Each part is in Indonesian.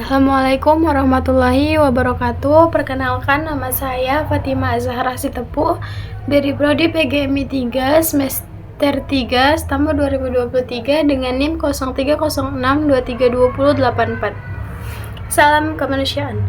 Assalamualaikum warahmatullahi wabarakatuh. Perkenalkan, nama saya Fatima Zahra Sitepu dari Prodi PGMI 3 semester 3 tahun 2023 dengan NIM 0306232084. Salam kemanusiaan.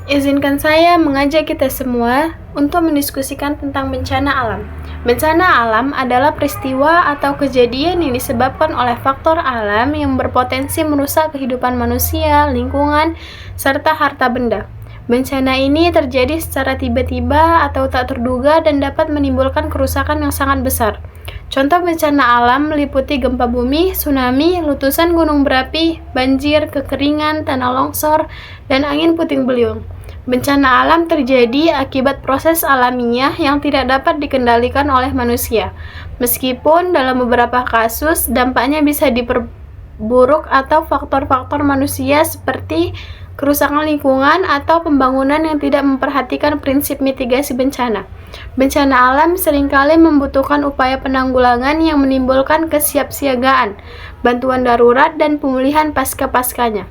Izinkan saya mengajak kita semua untuk mendiskusikan tentang bencana alam. Bencana alam adalah peristiwa atau kejadian yang disebabkan oleh faktor alam yang berpotensi merusak kehidupan manusia, lingkungan, serta harta benda. Bencana ini terjadi secara tiba-tiba atau tak terduga dan dapat menimbulkan kerusakan yang sangat besar. Contoh bencana alam meliputi gempa bumi, tsunami, letusan gunung berapi, banjir, kekeringan, tanah longsor, dan angin puting beliung. Bencana alam terjadi akibat proses alamiah yang tidak dapat dikendalikan oleh manusia. Meskipun dalam beberapa kasus dampaknya bisa diperburuk atau faktor-faktor manusia seperti kerusakan lingkungan atau pembangunan yang tidak memperhatikan prinsip mitigasi bencana. Bencana alam seringkali membutuhkan upaya penanggulangan yang menimbulkan kesiapsiagaan, bantuan darurat, dan pemulihan pasca-paskanya.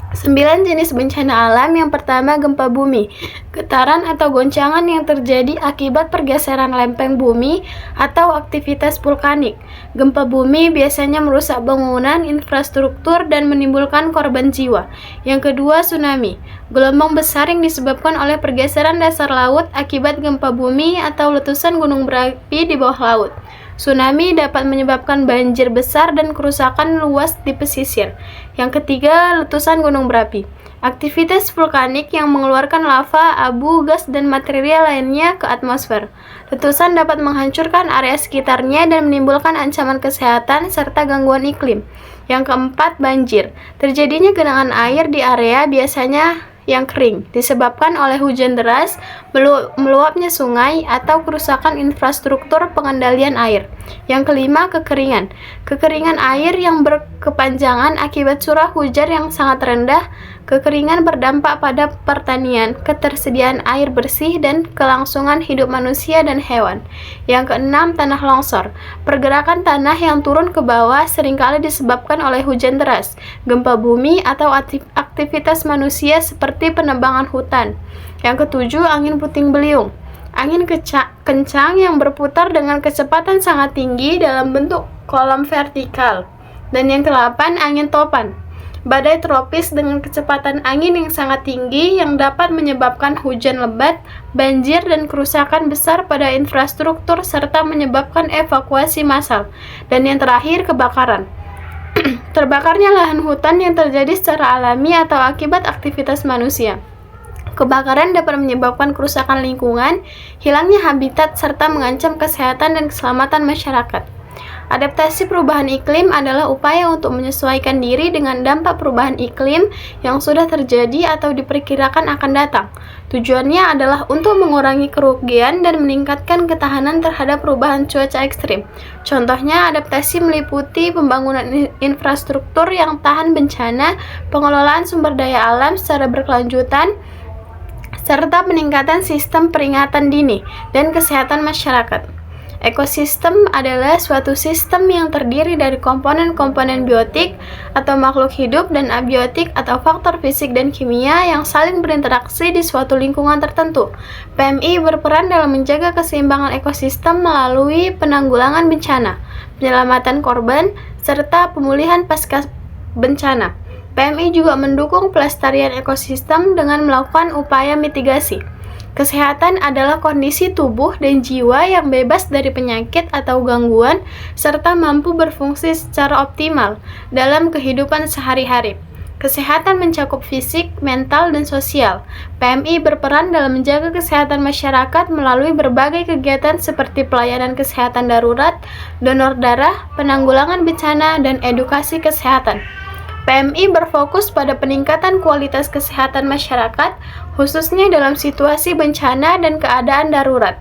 9 jenis bencana alam. Yang pertama, gempa bumi. Getaran atau goncangan yang terjadi akibat pergeseran lempeng bumi atau aktivitas vulkanik. Gempa bumi biasanya merusak bangunan, infrastruktur, dan menimbulkan korban jiwa. Yang kedua, tsunami. Gelombang besar yang disebabkan oleh pergeseran dasar laut akibat gempa bumi atau letusan gunung berapi di bawah laut. Tsunami dapat menyebabkan banjir besar dan kerusakan luas di pesisir. Yang ketiga, letusan gunung berapi. Aktivitas vulkanik yang mengeluarkan lava, abu, gas, dan material lainnya ke atmosfer. Letusan dapat menghancurkan area sekitarnya dan menimbulkan ancaman kesehatan serta gangguan iklim. Yang keempat, banjir. Terjadinya genangan air di area biasanya yang kering, disebabkan oleh hujan deras, meluapnya sungai, atau kerusakan infrastruktur pengendalian air. Yang kelima, kekeringan. Kekeringan air yang berkepanjangan akibat curah hujan yang sangat rendah. Kekeringan berdampak pada pertanian, ketersediaan air bersih, dan kelangsungan hidup manusia dan hewan. Yang keenam, tanah longsor. Pergerakan tanah yang turun ke bawah seringkali disebabkan oleh hujan deras, gempa bumi, atau aktivitas manusia seperti penebangan hutan. Yang ketujuh, angin puting beliung. Angin kencang yang berputar dengan kecepatan sangat tinggi dalam bentuk kolom vertikal. Dan yang kedelapan, angin topan. Badai tropis dengan kecepatan angin yang sangat tinggi yang dapat menyebabkan hujan lebat, banjir, dan kerusakan besar pada infrastruktur serta menyebabkan evakuasi massal. Dan yang terakhir, kebakaran. Terbakarnya lahan hutan yang terjadi secara alami atau akibat aktivitas manusia. Kebakaran dapat menyebabkan kerusakan lingkungan, hilangnya habitat, serta mengancam kesehatan dan keselamatan masyarakat. Adaptasi perubahan iklim adalah upaya untuk menyesuaikan diri dengan dampak perubahan iklim yang sudah terjadi atau diperkirakan akan datang. Tujuannya adalah untuk mengurangi kerugian dan meningkatkan ketahanan terhadap perubahan cuaca ekstrim. Contohnya, adaptasi meliputi pembangunan infrastruktur yang tahan bencana, pengelolaan sumber daya alam secara berkelanjutan, serta peningkatan sistem peringatan dini dan kesehatan masyarakat. Ekosistem adalah suatu sistem yang terdiri dari komponen-komponen biotik atau makhluk hidup dan abiotik atau faktor fisik dan kimia yang saling berinteraksi di suatu lingkungan tertentu. PMI berperan dalam menjaga keseimbangan ekosistem melalui penanggulangan bencana, penyelamatan korban, serta pemulihan pasca bencana. PMI juga mendukung pelestarian ekosistem dengan melakukan upaya mitigasi. Kesehatan adalah kondisi tubuh dan jiwa yang bebas dari penyakit atau gangguan, serta mampu berfungsi secara optimal dalam kehidupan sehari-hari. Kesehatan mencakup fisik, mental, dan sosial. PMI berperan dalam menjaga kesehatan masyarakat melalui berbagai kegiatan seperti pelayanan kesehatan darurat, donor darah, penanggulangan bencana, dan edukasi kesehatan. PMI berfokus pada peningkatan kualitas kesehatan masyarakat, khususnya dalam situasi bencana dan keadaan darurat.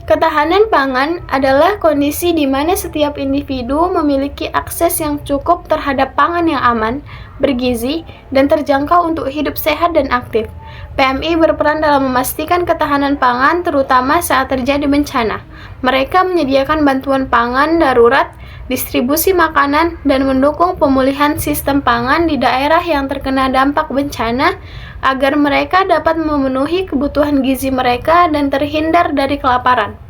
Ketahanan pangan adalah kondisi di mana setiap individu memiliki akses yang cukup terhadap pangan yang aman, bergizi, dan terjangkau untuk hidup sehat dan aktif. PMI berperan dalam memastikan ketahanan pangan terutama saat terjadi bencana. Mereka menyediakan bantuan pangan darurat distribusi makanan, dan mendukung pemulihan sistem pangan di daerah yang terkena dampak bencana agar mereka dapat memenuhi kebutuhan gizi mereka dan terhindar dari kelaparan.